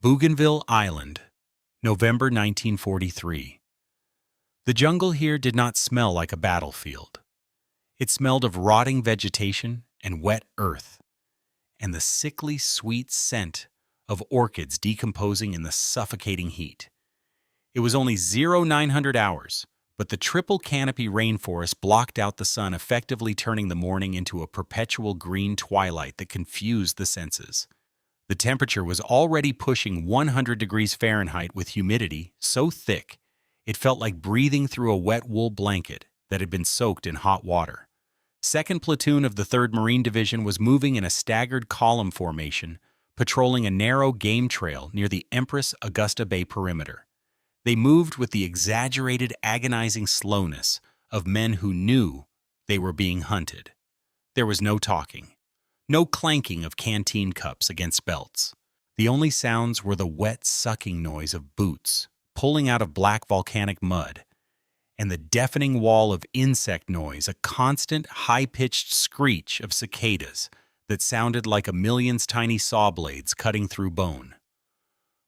Bougainville Island, November 1943. The jungle here did not smell like a battlefield. It smelled of rotting vegetation and wet earth, and the sickly sweet scent of orchids decomposing in the suffocating heat. It was only 0900 hours, but the triple canopy rainforest blocked out the sun, effectively turning the morning into a perpetual green twilight that confused the senses. The temperature was already pushing 100 degrees Fahrenheit with humidity so thick it felt like breathing through a wet wool blanket that had been soaked in hot water. Second Platoon of the 3rd Marine Division was moving in a staggered column formation, patrolling a narrow game trail near the Empress Augusta Bay perimeter. They moved with the exaggerated, agonizing slowness of men who knew they were being hunted. There was no talking. No clanking of canteen cups against belts. The only sounds were the wet sucking noise of boots pulling out of black volcanic mud, and the deafening wall of insect noise, a constant high-pitched screech of cicadas that sounded like a million's tiny saw blades cutting through bone.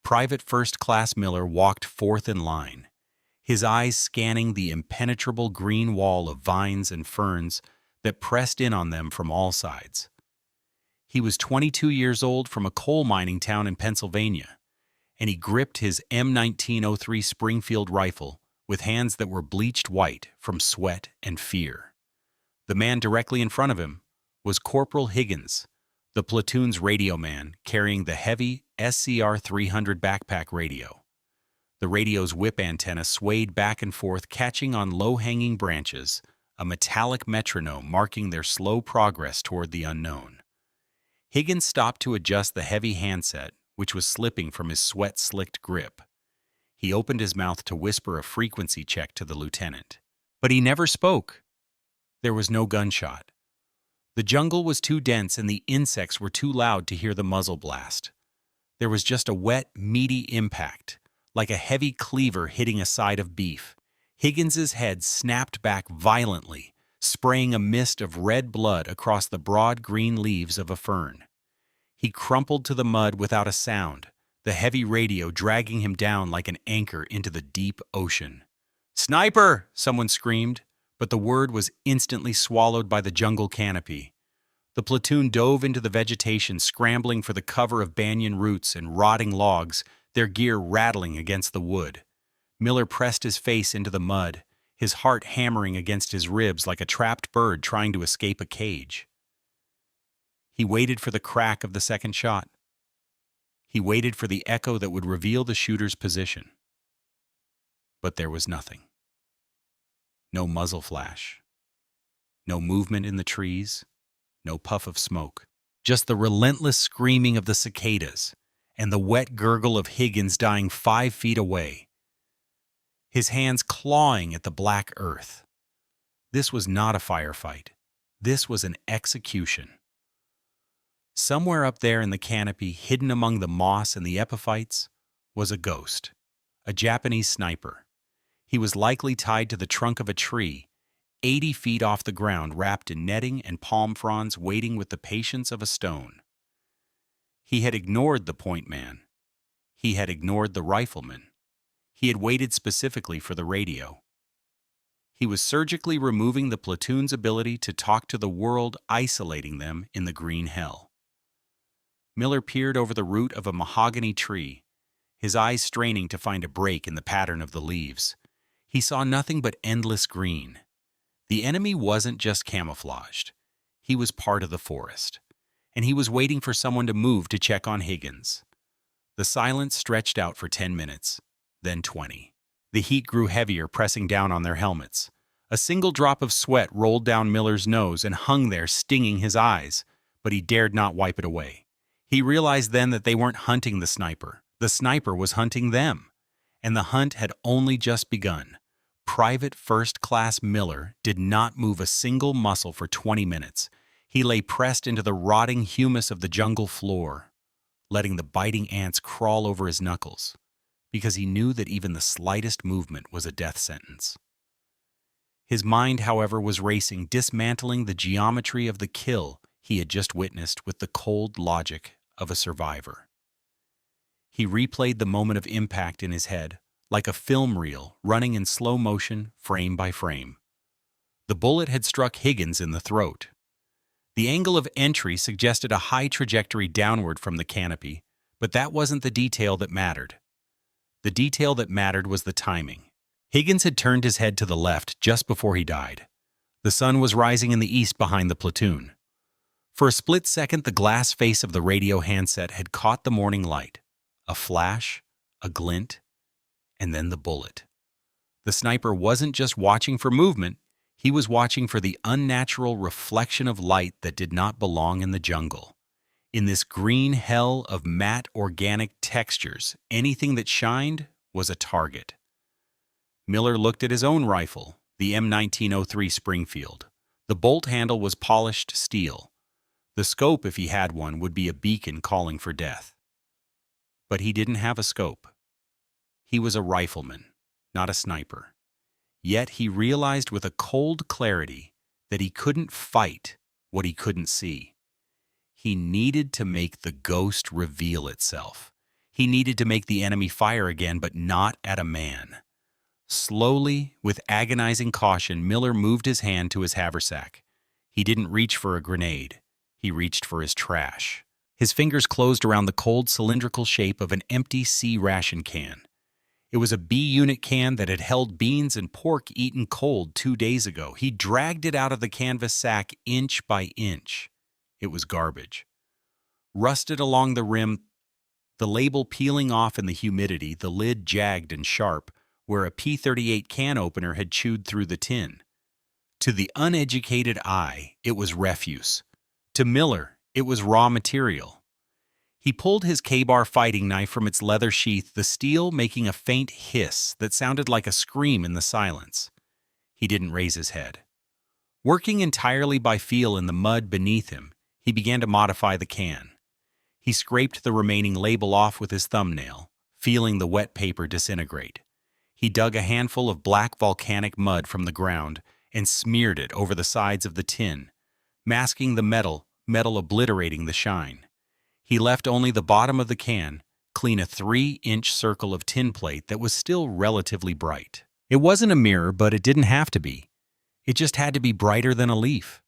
Private First Class Miller walked fourth in line, his eyes scanning the impenetrable green wall of vines and ferns that pressed in on them from all sides. He was 22 years old, from a coal mining town in Pennsylvania, and he gripped his M1903 Springfield rifle with hands that were bleached white from sweat and fear. The man directly in front of him was Corporal Higgins, the platoon's radio man, carrying the heavy SCR 300 backpack radio. The radio's whip antenna swayed back and forth, catching on low-hanging branches, a metallic metronome marking their slow progress toward the unknown. Higgins stopped to adjust the heavy handset, which was slipping from his sweat-slicked grip. He opened his mouth to whisper a frequency check to the lieutenant. But he never spoke. There was no gunshot. The jungle was too dense and the insects were too loud to hear the muzzle blast. There was just a wet, meaty impact, like a heavy cleaver hitting a side of beef. Higgins's head snapped back violently, spraying a mist of red blood across the broad green leaves of a fern. He crumpled to the mud without a sound, the heavy radio dragging him down like an anchor into the deep ocean. "Sniper!" someone screamed, but the word was instantly swallowed by the jungle canopy. The platoon dove into the vegetation, scrambling for the cover of banyan roots and rotting logs, their gear rattling against the wood. Miller pressed his face into the mud, his heart hammering against his ribs like a trapped bird trying to escape a cage. He waited for the crack of the second shot. He waited for the echo that would reveal the shooter's position. But there was nothing. No muzzle flash. No movement in the trees. No puff of smoke. Just the relentless screaming of the cicadas and the wet gurgle of Higgins dying 5 feet away, his hands clawing at the black earth. This was not a firefight. This was an execution. Somewhere up there in the canopy, hidden among the moss and the epiphytes, was a ghost, a Japanese sniper. He was likely tied to the trunk of a tree, 80 feet off the ground, wrapped in netting and palm fronds, waiting with the patience of a stone. He had ignored the point man. He had ignored the rifleman. He had waited specifically for the radio. He was surgically removing the platoon's ability to talk to the world, isolating them in the green hell. Miller peered over the root of a mahogany tree, his eyes straining to find a break in the pattern of the leaves. He saw nothing but endless green. The enemy wasn't just camouflaged. He was part of the forest, and he was waiting for someone to move to check on Higgins. The silence stretched out for 10 minutes, then 20. The heat grew heavier, pressing down on their helmets. A single drop of sweat rolled down Miller's nose and hung there, stinging his eyes, but he dared not wipe it away. He realized then that they weren't hunting the sniper. The sniper was hunting them, and the hunt had only just begun. Private First Class Miller did not move a single muscle for 20 minutes. He lay pressed into the rotting humus of the jungle floor, letting the biting ants crawl over his knuckles, because he knew that even the slightest movement was a death sentence. His mind, however, was racing, dismantling the geometry of the kill he had just witnessed with the cold logic of a survivor. He replayed the moment of impact in his head, like a film reel running in slow motion, frame by frame. The bullet had struck Higgins in the throat. The angle of entry suggested a high trajectory downward from the canopy, but that wasn't the detail that mattered. The detail that mattered was the timing. Higgins had turned his head to the left just before he died. The sun was rising in the east behind the platoon. For a split second, the glass face of the radio handset had caught the morning light. A flash, a glint, and then the bullet. The sniper wasn't just watching for movement, he was watching for the unnatural reflection of light that did not belong in the jungle. In this green hell of matte organic textures, anything that shined was a target. Miller looked at his own rifle, the M1903 Springfield. The bolt handle was polished steel. The scope, if he had one, would be a beacon calling for death. But he didn't have a scope. He was a rifleman, not a sniper. Yet he realized with a cold clarity that he couldn't fight what he couldn't see. He needed to make the ghost reveal itself. He needed to make the enemy fire again, but not at a man. Slowly, with agonizing caution, Miller moved his hand to his haversack. He didn't reach for a grenade. He reached for his trash. His fingers closed around the cold cylindrical shape of an empty C-ration can. It was a B-unit can that had held beans and pork eaten cold 2 days ago. He dragged it out of the canvas sack inch by inch. It was garbage. Rusted along the rim, the label peeling off in the humidity, the lid jagged and sharp, where a P-38 can opener had chewed through the tin. To the uneducated eye, it was refuse. To Miller, it was raw material. He pulled his K-bar fighting knife from its leather sheath, the steel making a faint hiss that sounded like a scream in the silence. He didn't raise his head. Working entirely by feel in the mud beneath him, he began to modify the can. He scraped the remaining label off with his thumbnail, feeling the wet paper disintegrate. He dug a handful of black volcanic mud from the ground and smeared it over the sides of the tin, masking the metal obliterating the shine. He left only the bottom of the can, clean a 3-inch circle of tin plate that was still relatively bright. It wasn't a mirror, but it didn't have to be. It just had to be brighter than a leaf.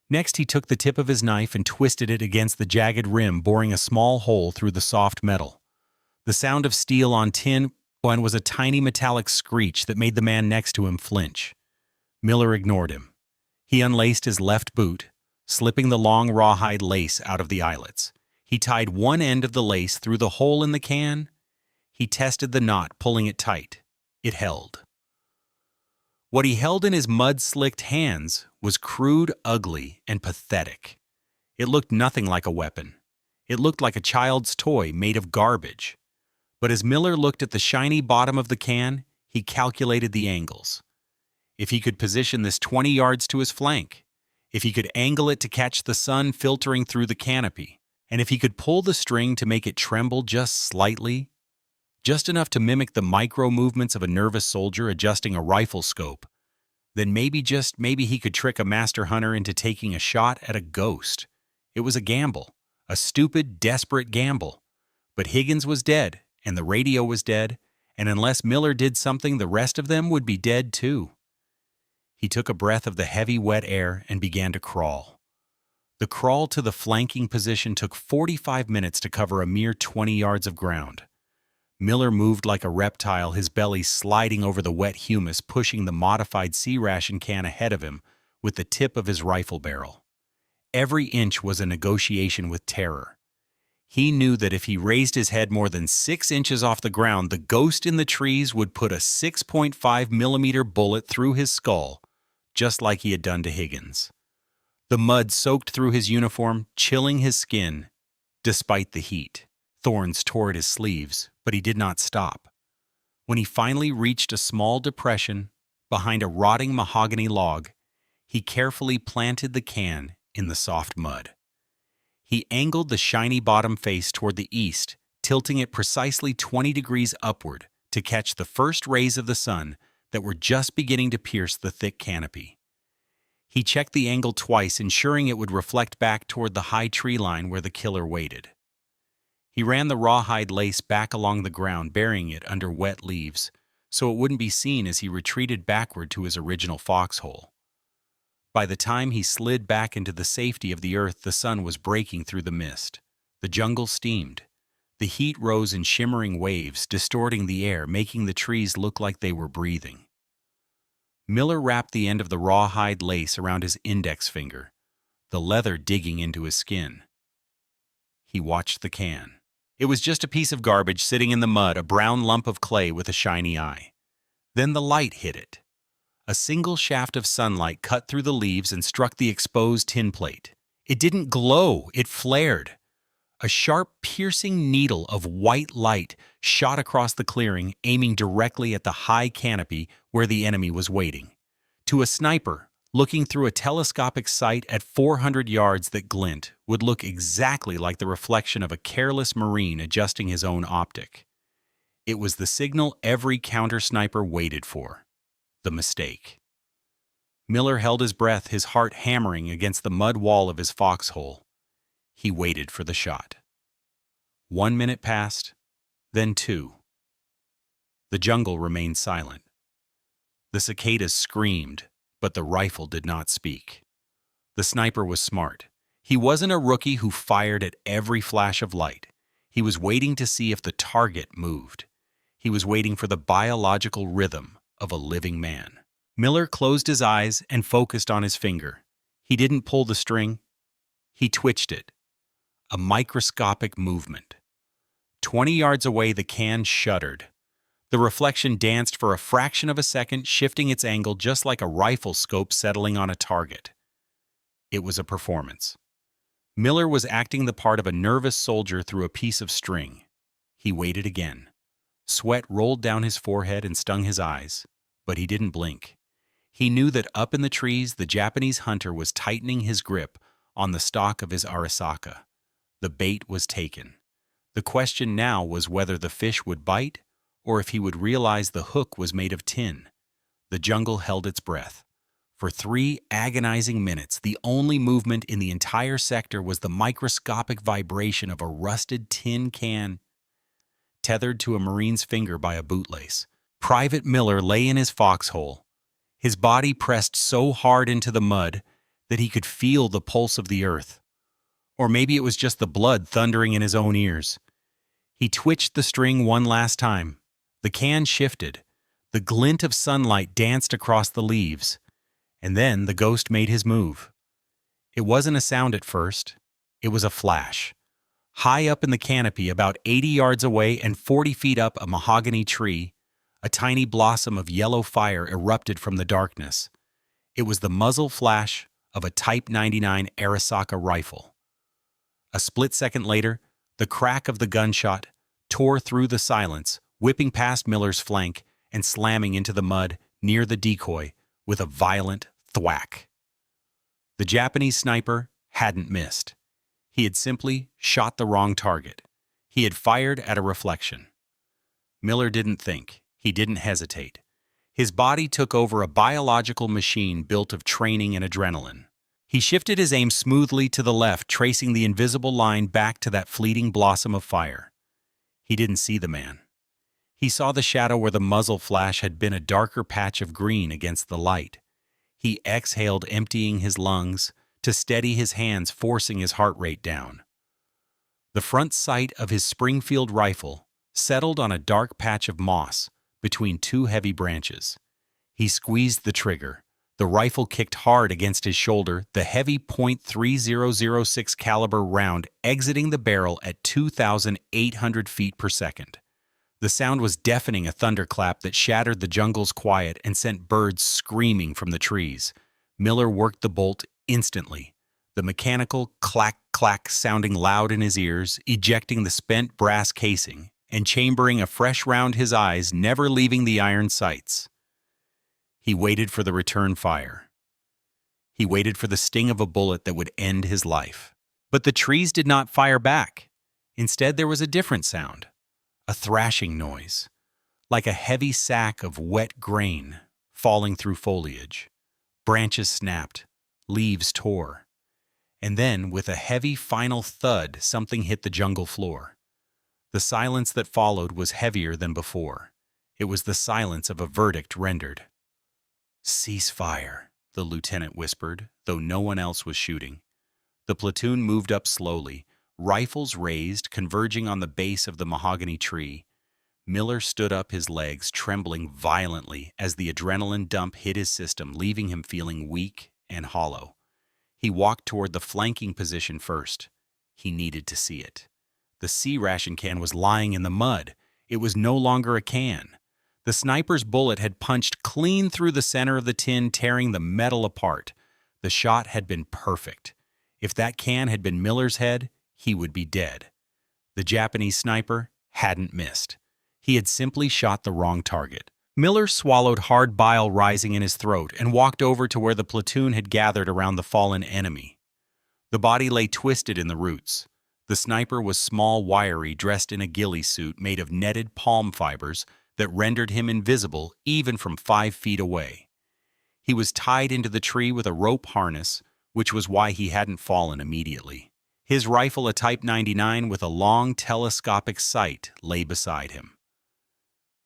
Next, he took the tip of his knife and twisted it against the jagged rim, boring a small hole through the soft metal. The sound of steel on tin was a tiny metallic screech that made the man next to him flinch. Miller ignored him. He unlaced his left boot, slipping the long rawhide lace out of the eyelets. He tied one end of the lace through the hole in the can. He tested the knot, pulling it tight. It held. What he held in his mud-slicked hands was crude, ugly, and pathetic. It looked nothing like a weapon. It looked like a child's toy made of garbage. But as Miller looked at the shiny bottom of the can, he calculated the angles. If he could position this 20 yards to his flank, if he could angle it to catch the sun filtering through the canopy, and if he could pull the string to make it tremble just slightly, just enough to mimic the micro-movements of a nervous soldier adjusting a rifle scope, then maybe he could trick a master hunter into taking a shot at a ghost. It was a gamble, a stupid, desperate gamble. But Higgins was dead, and the radio was dead, and unless Miller did something, the rest of them would be dead too. He took a breath of the heavy, wet air and began to crawl. The crawl to the flanking position took 45 minutes to cover a mere 20 yards of ground. Miller moved like a reptile, his belly sliding over the wet humus, pushing the modified C-ration can ahead of him with the tip of his rifle barrel. Every inch was a negotiation with terror. He knew that if he raised his head more than 6 inches off the ground, the ghost in the trees would put a 6.5-millimeter bullet through his skull, just like he had done to Higgins. The mud soaked through his uniform, chilling his skin, despite the heat. Thorns tore at his sleeves, but he did not stop. When he finally reached a small depression behind a rotting mahogany log, he carefully planted the can in the soft mud. He angled the shiny bottom face toward the east, tilting it precisely 20 degrees upward to catch the first rays of the sun that were just beginning to pierce the thick canopy. He checked the angle twice, ensuring it would reflect back toward the high tree line where the killer waited. He ran the rawhide lace back along the ground, burying it under wet leaves, so it wouldn't be seen as he retreated backward to his original foxhole. By the time he slid back into the safety of the earth, the sun was breaking through the mist. The jungle steamed. The heat rose in shimmering waves, distorting the air, making the trees look like they were breathing. Miller wrapped the end of the rawhide lace around his index finger, the leather digging into his skin. He watched the can. It was just a piece of garbage sitting in the mud, a brown lump of clay with a shiny eye. Then the light hit it. A single shaft of sunlight cut through the leaves and struck the exposed tin plate. It didn't glow, it flared. A sharp, piercing needle of white light shot across the clearing, aiming directly at the high canopy where the enemy was waiting. To a sniper, looking through a telescopic sight at 400 yards, that glint would look exactly like the reflection of a careless Marine adjusting his own optic. It was the signal every counter-sniper waited for. The mistake. Miller held his breath, his heart hammering against the mud wall of his foxhole. He waited for the shot. 1 minute passed, then 2. The jungle remained silent. The cicadas screamed, but the rifle did not speak. The sniper was smart. He wasn't a rookie who fired at every flash of light. He was waiting to see if the target moved. He was waiting for the biological rhythm of a living man. Miller closed his eyes and focused on his finger. He didn't pull the string. He twitched it. A microscopic movement. 20 yards away, the can shuddered. The reflection danced for a fraction of a second, shifting its angle just like a rifle scope settling on a target. It was a performance. Miller was acting the part of a nervous soldier through a piece of string. He waited again. Sweat rolled down his forehead and stung his eyes, but he didn't blink. He knew that up in the trees, the Japanese hunter was tightening his grip on the stock of his arisaka. The bait was taken. The question now was whether the fish would bite or if he would realize the hook was made of tin. The jungle held its breath. For 3 agonizing minutes, the only movement in the entire sector was the microscopic vibration of a rusted tin can tethered to a Marine's finger by a bootlace. Private Miller lay in his foxhole, his body pressed so hard into the mud that he could feel the pulse of the earth. Or maybe it was just the blood thundering in his own ears. He twitched the string one last time. The can shifted. The glint of sunlight danced across the leaves. And then the ghost made his move. It wasn't a sound at first. It was a flash. High up in the canopy, about 80 yards away and 40 feet up a mahogany tree, a tiny blossom of yellow fire erupted from the darkness. It was the muzzle flash of a Type 99 Arisaka rifle. A split second later, the crack of the gunshot tore through the silence, whipping past Miller's flank and slamming into the mud near the decoy with a violent thwack. The Japanese sniper hadn't missed. He had simply shot the wrong target. He had fired at a reflection. Miller didn't think. He didn't hesitate. His body took over a biological machine built of training and adrenaline. He shifted his aim smoothly to the left, tracing the invisible line back to that fleeting blossom of fire. He didn't see the man. He saw the shadow where the muzzle flash had been a darker patch of green against the light. He exhaled, emptying his lungs, to steady his hands, forcing his heart rate down. The front sight of his Springfield rifle settled on a dark patch of moss between 2 heavy branches. He squeezed the trigger. The rifle kicked hard against his shoulder, the heavy .3006 caliber round exiting the barrel at 2,800 feet per second. The sound was deafening, a thunderclap that shattered the jungle's quiet and sent birds screaming from the trees. Miller worked the bolt instantly, the mechanical clack-clack sounding loud in his ears, ejecting the spent brass casing and chambering a fresh round his eyes, never leaving the iron sights. He waited for the return fire. He waited for the sting of a bullet that would end his life. But the trees did not fire back. Instead, there was a different sound, a thrashing noise, like a heavy sack of wet grain falling through foliage. Branches snapped, leaves tore. And then, with a heavy final thud, something hit the jungle floor. The silence that followed was heavier than before. It was the silence of a verdict rendered. "Cease fire," the lieutenant whispered, though no one else was shooting. The platoon moved up slowly, rifles raised, converging on the base of the mahogany tree. Miller stood up, his legs trembling violently as the adrenaline dump hit his system, leaving him feeling weak and hollow. He walked toward the flanking position first. He needed to see it. The C-ration can was lying in the mud. It was no longer a can. The sniper's bullet had punched clean through the center of the tin, tearing the metal apart. The shot had been perfect. If that can had been Miller's head, he would be dead. The Japanese sniper hadn't missed. He had simply shot the wrong target. Miller swallowed hard bile rising in his throat and walked over to where the platoon had gathered around the fallen enemy. The body lay twisted in the roots. The sniper was small, wiry, dressed in a ghillie suit made of netted palm fibers that rendered him invisible even from 5 feet away. He was tied into the tree with a rope harness, which was why he hadn't fallen immediately. His rifle, a Type 99 with a long telescopic sight, lay beside him.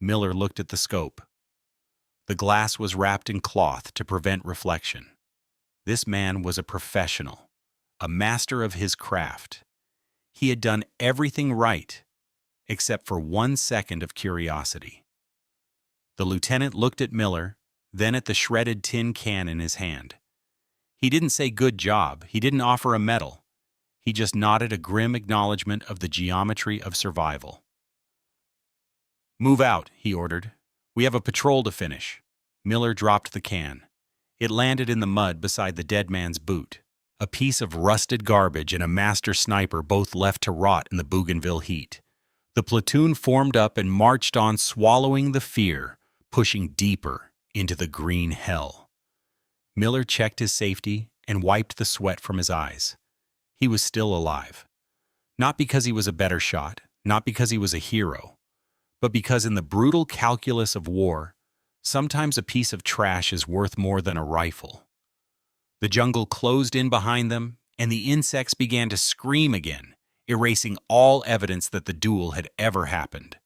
Miller looked at the scope. The glass was wrapped in cloth to prevent reflection. This man was a professional, a master of his craft. He had done everything right, except for 1 second of curiosity. The lieutenant looked at Miller, then at the shredded tin can in his hand. He didn't say good job, he didn't offer a medal. He just nodded a grim acknowledgement of the geometry of survival. "Move out," he ordered. "We have a patrol to finish." Miller dropped the can. It landed in the mud beside the dead man's boot. A piece of rusted garbage and a master sniper both left to rot in the Bougainville heat. The platoon formed up and marched on, swallowing the fear, pushing deeper into the green hell. Miller checked his safety and wiped the sweat from his eyes. He was still alive. Not because he was a better shot, not because he was a hero, but because in the brutal calculus of war, sometimes a piece of trash is worth more than a rifle. The jungle closed in behind them, and the insects began to scream again, erasing all evidence that the duel had ever happened.